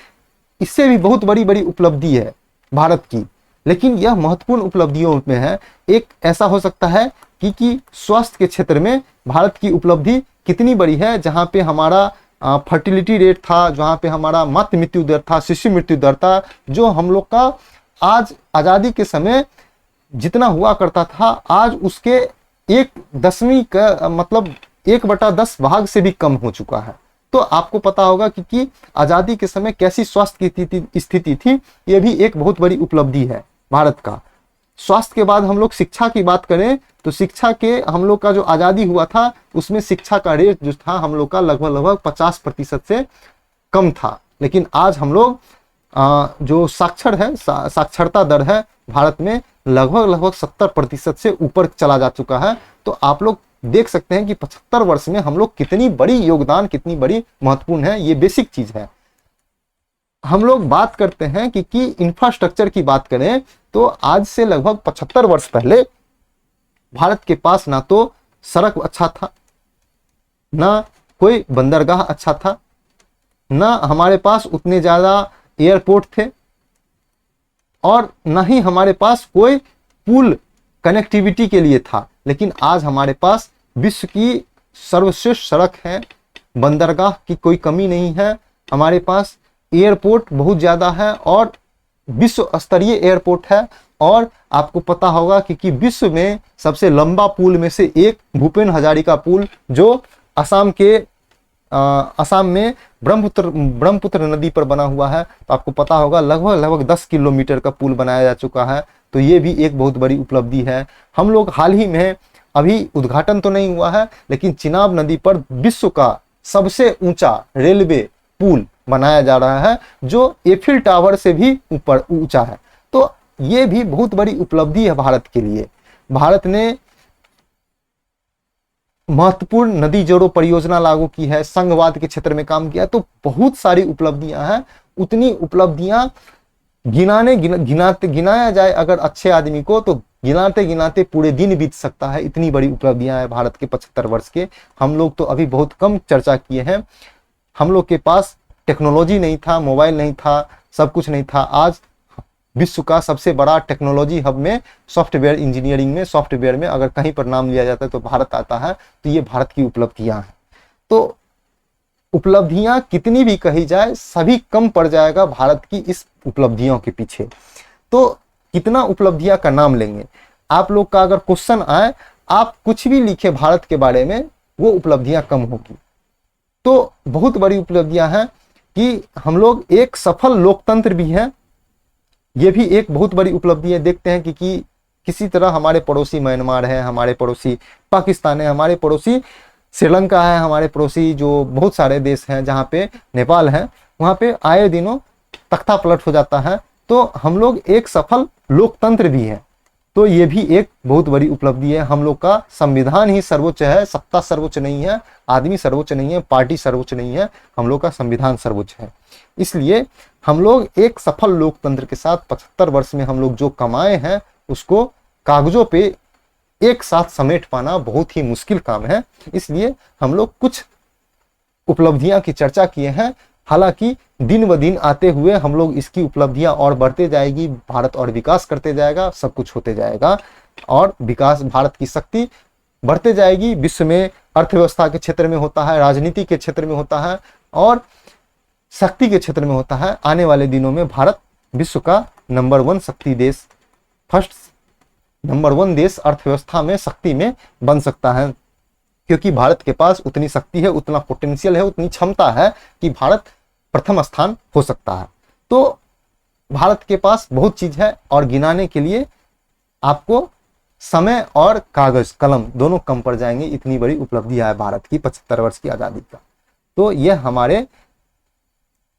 इससे भी बहुत बड़ी बड़ी उपलब्धि है भारत की, लेकिन यह महत्वपूर्ण उपलब्धियों में है। एक ऐसा हो सकता है कि स्वास्थ्य के क्षेत्र में भारत की उपलब्धि कितनी बड़ी है, जहां पे हमारा फर्टिलिटी रेट था, जहां पे हमारा मातृ मृत्यु दर था, शिशु मृत्यु दर था, जो हम लोग का आज आजादी के समय जितना हुआ करता था, आज उसके 1/10 का मतलब 1/10 भाग से भी कम हो चुका है। तो आपको पता होगा कि आजादी के समय कैसी स्वास्थ्य की स्थिति थी, यह भी एक बहुत बड़ी उपलब्धि है भारत का। स्वास्थ्य के बाद हम लोग शिक्षा की बात करें तो शिक्षा के हम लोग का जो आजादी हुआ था उसमें शिक्षा का रेट जो था हम लोग का लगभग 50% से कम था। लेकिन आज हम लोग जो साक्षर है, साक्षरता दर है भारत में लगभग 70% से ऊपर चला जा चुका है। तो आप लोग देख सकते हैं कि 75 वर्ष में हम लोग कितनी बड़ी योगदान, कितनी बड़ी महत्वपूर्ण है, ये बेसिक चीज है। हम लोग बात करते हैं कि इंफ्रास्ट्रक्चर की बात करें तो आज से लगभग 75 वर्ष पहले भारत के पास ना तो सड़क अच्छा था, ना कोई बंदरगाह अच्छा था, ना हमारे पास उतने ज्यादा एयरपोर्ट थे, और ना ही हमारे पास कोई पुल कनेक्टिविटी के लिए था। लेकिन आज हमारे पास विश्व की सर्वश्रेष्ठ सड़क है, बंदरगाह की कोई कमी नहीं है, हमारे पास एयरपोर्ट बहुत ज्यादा है और विश्व स्तरीय एयरपोर्ट है। और आपको पता होगा कि विश्व में सबसे लंबा पुल में से एक भूपेन हजारिका पुल, जो असम में ब्रह्मपुत्र नदी पर बना हुआ है। तो आपको पता होगा लगभग 10 किलोमीटर का पुल बनाया जा चुका है। तो ये भी एक बहुत बड़ी उपलब्धि है। हम लोग हाल ही में, अभी उद्घाटन तो नहीं हुआ है, लेकिन चिनाब नदी पर विश्व का सबसे ऊंचा रेलवे पुल बनाया जा रहा है, जो एफिल टावर से भी ऊपर ऊंचा है। तो ये भी बहुत बड़ी उपलब्धि है भारत के लिए। भारत ने महत्वपूर्ण नदी जोड़ो परियोजना लागू की है, संघवाद के क्षेत्र में काम किया है। तो बहुत सारी उपलब्धियां हैं। उतनी उपलब्धियां गिनाया जाए अगर अच्छे आदमी को, तो गिनाते गिनाते पूरे दिन बीत सकता है। इतनी बड़ी उपलब्धियां हैं भारत के 75 वर्ष के। हम लोग तो अभी बहुत कम चर्चा किए हैं। हम लोग के पास टेक्नोलॉजी नहीं था, मोबाइल नहीं था, सब कुछ नहीं था। आज विश्व का सबसे बड़ा टेक्नोलॉजी हब में, सॉफ्टवेयर इंजीनियरिंग में, सॉफ्टवेयर में अगर कहीं पर नाम लिया जाता है तो भारत आता है। तो ये भारत की उपलब्धियां हैं। तो उपलब्धियां कितनी भी कही जाए, सभी कम पड़ जाएगा भारत की इस उपलब्धियों के पीछे। तो कितना उपलब्धियां का नाम लेंगे? आप लोग का अगर क्वेश्चन आए, आप कुछ भी लिखे भारत के बारे में, वो उपलब्धियां कम होगी। तो बहुत बड़ी उपलब्धियां हैं कि हम लोग एक सफल लोकतंत्र भी है, ये भी एक बहुत बड़ी उपलब्धि है। देखते हैं कि किसी तरह हमारे पड़ोसी म्यांमार है, हमारे पड़ोसी पाकिस्तान है, हमारे पड़ोसी श्रीलंका है, हमारे पड़ोसी जो बहुत सारे देश हैं, जहाँ पे नेपाल है, वहाँ पे आए दिनों तख्ता पलट हो जाता है। तो हम लोग एक सफल लोकतंत्र भी है। तो ये भी एक बहुत बड़ी उपलब्धि है। हम लोग का संविधान ही सर्वोच्च है, सत्ता सर्वोच्च नहीं है, आदमी सर्वोच्च नहीं है, पार्टी सर्वोच्च नहीं है, हम लोग का संविधान सर्वोच्च है। इसलिए हम लोग एक सफल लोकतंत्र के साथ 75 वर्ष में हम लोग जो कमाए हैं उसको कागजों पे एक साथ समेट पाना बहुत ही मुश्किल काम है। इसलिए हम लोग कुछ उपलब्धियां की चर्चा किए हैं। हालांकि दिन ब दिन आते हुए हम लोग इसकी उपलब्धियां और बढ़ते जाएगी, भारत और विकास करते जाएगा, सब कुछ होते जाएगा और विकास, भारत की शक्ति बढ़ते जाएगी। विश्व में अर्थव्यवस्था के क्षेत्र में होता है, राजनीति के क्षेत्र में होता है और शक्ति के क्षेत्र में होता है। आने वाले दिनों में भारत विश्व का नंबर 1 शक्ति देश, फर्स्ट नंबर 1 देश अर्थव्यवस्था में, शक्ति में बन सकता है, क्योंकि भारत के पास उतनी शक्ति है, उतना पोटेंशियल है, उतनी क्षमता है कि भारत प्रथम स्थान हो सकता है। तो भारत के पास बहुत चीज है और गिनाने के लिए आपको समय और कागज कलम दोनों कम पड़ जाएंगे। इतनी बड़ी उपलब्धि है भारत की 75 वर्ष की आजादी का। तो यह हमारे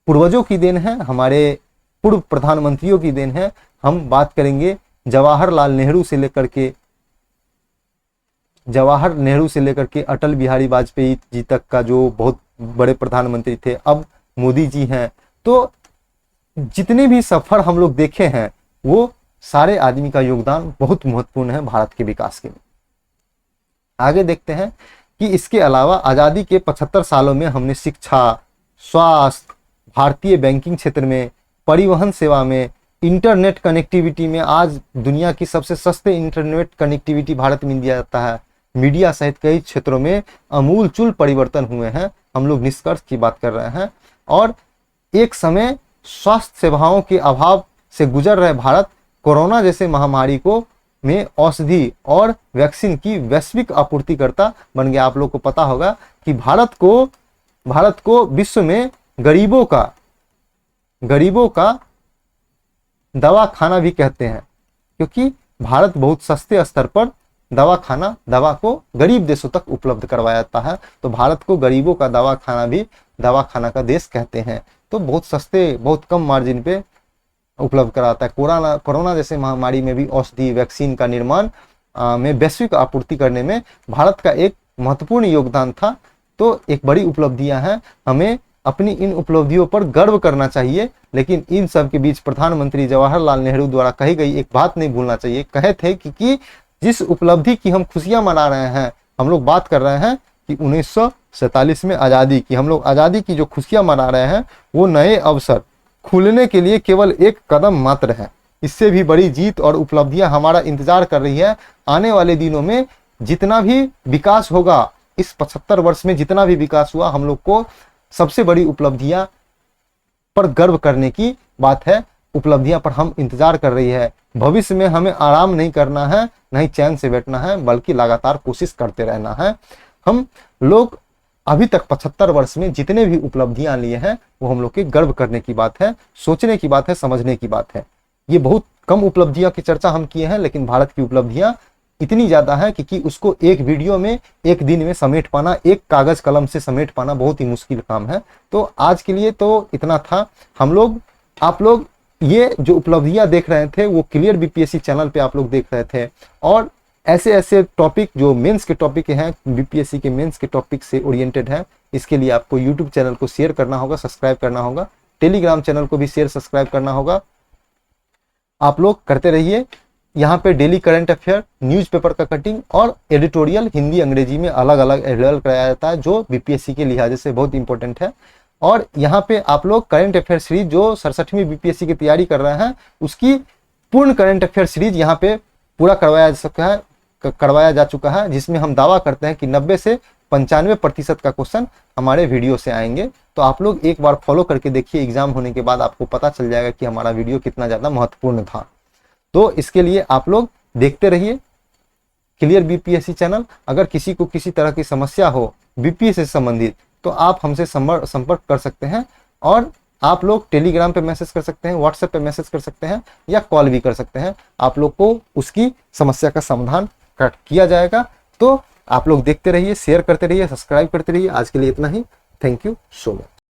पूर्वजों की देन है, हमारे पूर्व प्रधानमंत्रियों की देन है। हम बात करेंगे जवाहरलाल नेहरू से लेकर के अटल बिहारी वाजपेयी जी तक का, जो बहुत बड़े प्रधानमंत्री थे, अब मोदी जी हैं। तो जितने भी सफर हम लोग देखे हैं वो सारे आदमी का योगदान बहुत महत्वपूर्ण है भारत के विकास के लिए। आगे देखते हैं कि इसके अलावा आजादी के 75 सालों में हमने शिक्षा, स्वास्थ्य, भारतीय बैंकिंग क्षेत्र में, परिवहन सेवा में, इंटरनेट कनेक्टिविटी में, आज दुनिया की सबसे सस्ते इंटरनेट कनेक्टिविटी भारत में दिया जाता है, मीडिया सहित कई क्षेत्रों में अमूलचूल परिवर्तन हुए हैं। हम लोग निष्कर्ष की बात कर रहे हैं। और एक समय स्वास्थ्य सेवाओं के अभाव से गुजर रहे भारत कोरोना जैसे महामारी को में औषधि और वैक्सीन की वैश्विक आपूर्तिकर्ता बन गया। आप लोग को पता होगा कि भारत को विश्व में गरीबों का दवा खाना भी कहते हैं, क्योंकि भारत बहुत सस्ते स्तर पर दवा को गरीब देशों तक उपलब्ध करवाया जाता है। तो भारत को गरीबों का दवा खाना का देश कहते हैं। तो बहुत सस्ते, बहुत कम मार्जिन पे उपलब्ध कराता है। कोरोना जैसे महामारी में भी औषधि, वैक्सीन का निर्माण में वैश्विक आपूर्ति करने में भारत का एक महत्वपूर्ण योगदान था। तो एक बड़ी उपलब्धियां हैं, हमें अपनी इन उपलब्धियों पर गर्व करना चाहिए। लेकिन इन सब के बीच प्रधानमंत्री जवाहरलाल नेहरू द्वारा कही गई एक बात नहीं भूलना चाहिए। कहे थे कि जिस उपलब्धि की हम खुशियां मना रहे हैं, हम लोग बात कर रहे हैं कि 1947 में आज़ादी की, हम लोग आज़ादी की जो खुशियां मना रहे हैं वो नए अवसर खुलने के लिए केवल एक कदम मात्र है। इससे भी बड़ी जीत और उपलब्धियां हमारा इंतजार कर रही है। आने वाले दिनों में जितना भी विकास होगा, इस 75 वर्ष में जितना भी विकास हुआ, हम लोग को सबसे बड़ी उपलब्धियां पर गर्व करने की बात है। उपलब्धियां पर हम इंतजार कर रही है। भविष्य में हमें आराम नहीं करना है, नहीं चैन से बैठना है, बल्कि लगातार कोशिश करते रहना है। हम लोग अभी तक 75 वर्ष में जितने भी उपलब्धियां लिए हैं वो हम लोग के गर्व करने की बात है, सोचने की बात है, समझने की बात है। ये बहुत कम उपलब्धियों की चर्चा हम किए हैं, लेकिन भारत की उपलब्धियां इतनी ज्यादा है कि उसको एक वीडियो में, एक दिन में समेट पाना, एक कागज कलम से समेट पाना बहुत ही मुश्किल काम है। तो आज के लिए तो इतना था। आप लोग ये जो उपलब्धियां देख रहे थे वो क्लियर बीपीएससी चैनल पे आप लोग देख रहे थे। और ऐसे टॉपिक जो मेंस के टॉपिक हैं, बीपीएससी के मेंस के टॉपिक से ओरिएंटेड है, इसके लिए आपको यूट्यूब चैनल को शेयर करना होगा, सब्सक्राइब करना होगा, टेलीग्राम चैनल को भी शेयर सब्सक्राइब करना होगा। आप लोग करते रहिए। यहाँ पे डेली करंट अफेयर, न्यूज़पेपर का कटिंग और एडिटोरियल हिंदी अंग्रेजी में अलग अलग अवेलेबल कराया जाता है, जो बीपीएससी के लिहाज से बहुत इंपॉर्टेंट है। और यहाँ पे आप लोग करंट अफेयर सीरीज जो 67वीं बीपीएससी की तैयारी कर रहे हैं, उसकी पूर्ण करंट अफेयर सीरीज यहाँ पे पूरा करवाया जा चुका है, जिसमें हम दावा करते हैं कि 90 से 95% का क्वेश्चन हमारे वीडियो से आएंगे। तो आप लोग एक बार फॉलो करके देखिए, एग्जाम होने के बाद आपको पता चल जाएगा कि हमारा वीडियो कितना ज़्यादा महत्वपूर्ण था। तो इसके लिए आप लोग देखते रहिए क्लियर बीपीएससी चैनल। अगर किसी को किसी तरह की समस्या हो बीपीएससी से संबंधित, तो आप हमसे संपर्क कर सकते हैं और आप लोग टेलीग्राम पे मैसेज कर सकते हैं, व्हाट्सएप पे मैसेज कर सकते हैं या कॉल भी कर सकते हैं। आप लोग को उसकी समस्या का समाधान किया जाएगा। तो आप लोग देखते रहिए, शेयर करते रहिए, सब्सक्राइब करते रहिए। आज के लिए इतना ही। Thank you so much.